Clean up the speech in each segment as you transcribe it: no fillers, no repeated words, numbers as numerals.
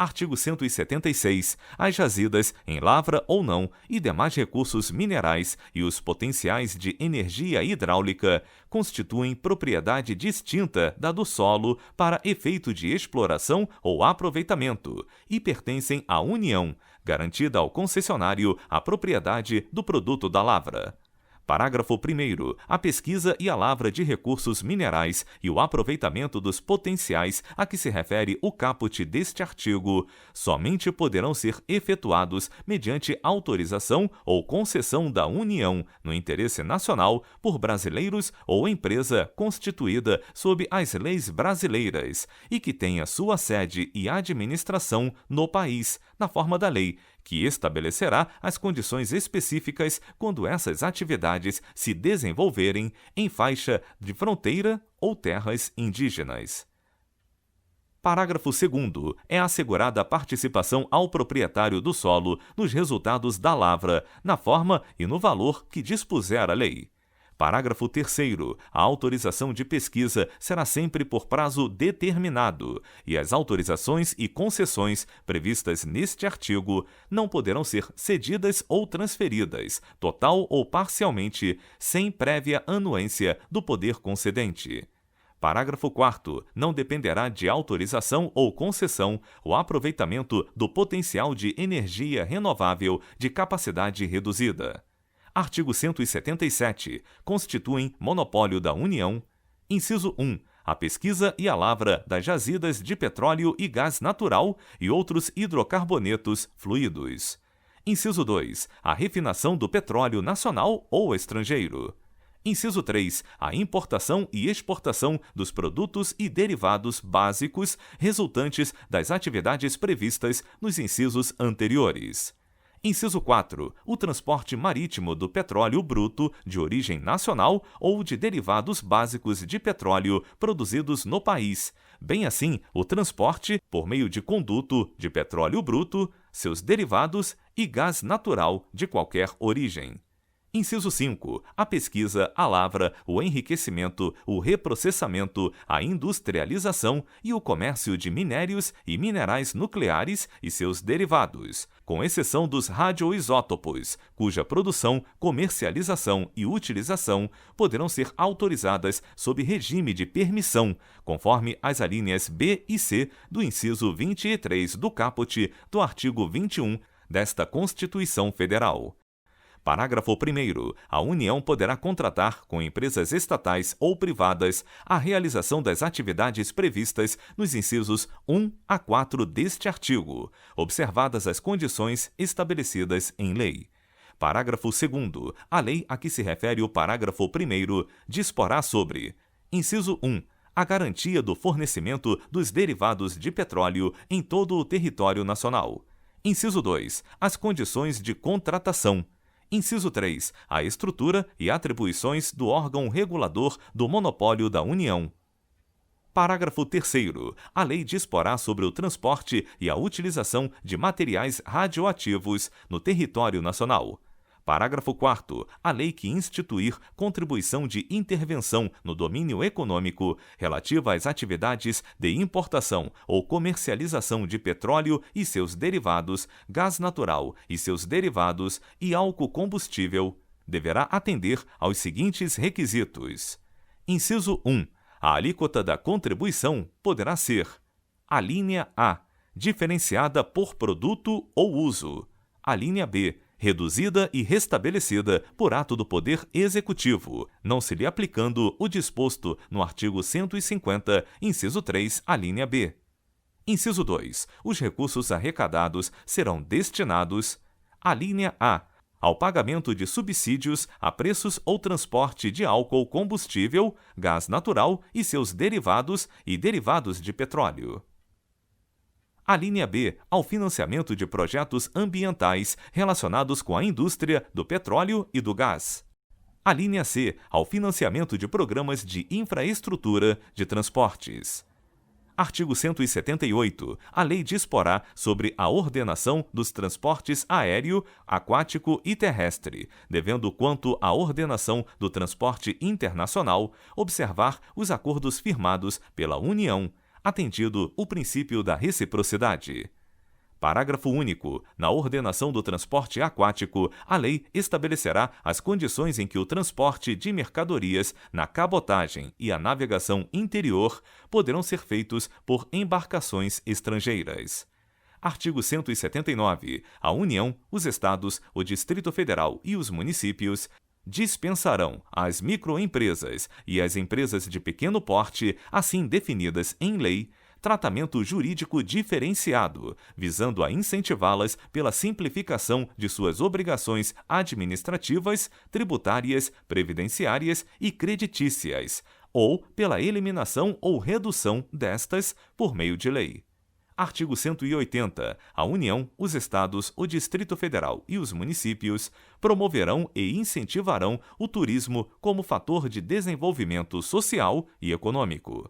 Artigo 176. As jazidas, em lavra ou não, e demais recursos minerais e os potenciais de energia hidráulica constituem propriedade distinta da do solo para efeito de exploração ou aproveitamento e pertencem à União, garantida ao concessionário a propriedade do produto da lavra. Parágrafo 1º. A pesquisa e a lavra de recursos minerais e o aproveitamento dos potenciais a que se refere o caput deste artigo somente poderão ser efetuados mediante autorização ou concessão da União, no interesse nacional, por brasileiros ou empresa constituída sob as leis brasileiras e que tenha sua sede e administração no país, na forma da lei, que estabelecerá as condições específicas quando essas atividades se desenvolverem em faixa de fronteira ou terras indígenas. Parágrafo 2º. É assegurada a participação ao proprietário do solo nos resultados da lavra, na forma e no valor que dispuser a lei. Parágrafo 3º. A autorização de pesquisa será sempre por prazo determinado e as autorizações e concessões previstas neste artigo não poderão ser cedidas ou transferidas, total ou parcialmente, sem prévia anuência do poder concedente. Parágrafo 4º. Não dependerá de autorização ou concessão o aproveitamento do potencial de energia renovável de capacidade reduzida. Artigo 177. Constituem monopólio da União. Inciso 1. A pesquisa e a lavra das jazidas de petróleo e gás natural e outros hidrocarbonetos fluidos. Inciso 2. A refinação do petróleo nacional ou estrangeiro. Inciso 3. A importação e exportação dos produtos e derivados básicos resultantes das atividades previstas nos incisos anteriores. Inciso 4. O transporte marítimo do petróleo bruto de origem nacional ou de derivados básicos de petróleo produzidos no país, bem assim o transporte, por meio de conduto, de petróleo bruto, seus derivados e gás natural de qualquer origem. Inciso 5. A pesquisa, a lavra, o enriquecimento, o reprocessamento, a industrialização e o comércio de minérios e minerais nucleares e seus derivados, com exceção dos radioisótopos, cuja produção, comercialização e utilização poderão ser autorizadas sob regime de permissão, conforme as alíneas B e C do inciso 23 do caput do artigo 21 desta Constituição Federal. Parágrafo 1º. A União poderá contratar com empresas estatais ou privadas a realização das atividades previstas nos incisos 1 a 4 deste artigo, observadas as condições estabelecidas em lei. Parágrafo 2º. A lei a que se refere o parágrafo 1º disporá sobre: inciso 1. A garantia do fornecimento dos derivados de petróleo em todo o território nacional. Inciso 2. As condições de contratação. Inciso 3. A estrutura e atribuições do órgão regulador do monopólio da União. Parágrafo 3º. A lei disporá sobre o transporte e a utilização de materiais radioativos no território nacional. Parágrafo 4º. A lei que instituir contribuição de intervenção no domínio econômico relativa às atividades de importação ou comercialização de petróleo e seus derivados, gás natural e seus derivados e álcool combustível deverá atender aos seguintes requisitos. Inciso 1. A alíquota da contribuição poderá ser: alínea A, diferenciada por produto ou uso; alínea B, reduzida e restabelecida por ato do Poder Executivo, não se lhe aplicando o disposto no artigo 150, inciso 3, alínea B. Inciso 2. Os recursos arrecadados serão destinados: alínea A, ao pagamento de subsídios a preços ou transporte de álcool combustível, gás natural e seus derivados e derivados de petróleo. A linha B, ao financiamento de projetos ambientais relacionados com a indústria do petróleo e do gás. A linha C, ao financiamento de programas de infraestrutura de transportes. Artigo 178. A lei disporá sobre a ordenação dos transportes aéreo, aquático e terrestre, devendo, quanto à ordenação do transporte internacional, observar os acordos firmados pela União, atendido o princípio da reciprocidade. Parágrafo único. Na ordenação do transporte aquático, a lei estabelecerá as condições em que o transporte de mercadorias na cabotagem e a navegação interior poderão ser feitos por embarcações estrangeiras. Artigo 179. A União, os Estados, o Distrito Federal e os municípios dispensarão às microempresas e às empresas de pequeno porte, assim definidas em lei, tratamento jurídico diferenciado, visando a incentivá-las pela simplificação de suas obrigações administrativas, tributárias, previdenciárias e creditícias, ou pela eliminação ou redução destas por meio de lei. Artigo 180. A União, os Estados, o Distrito Federal e os municípios promoverão e incentivarão o turismo como fator de desenvolvimento social e econômico.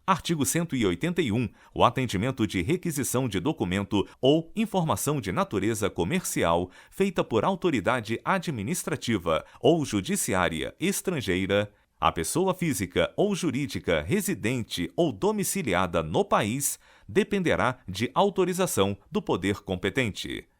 Artigo 181. O atendimento de requisição de documento ou informação de natureza comercial feita por autoridade administrativa ou judiciária estrangeira, a pessoa física ou jurídica residente ou domiciliada no país, dependerá de autorização do poder competente.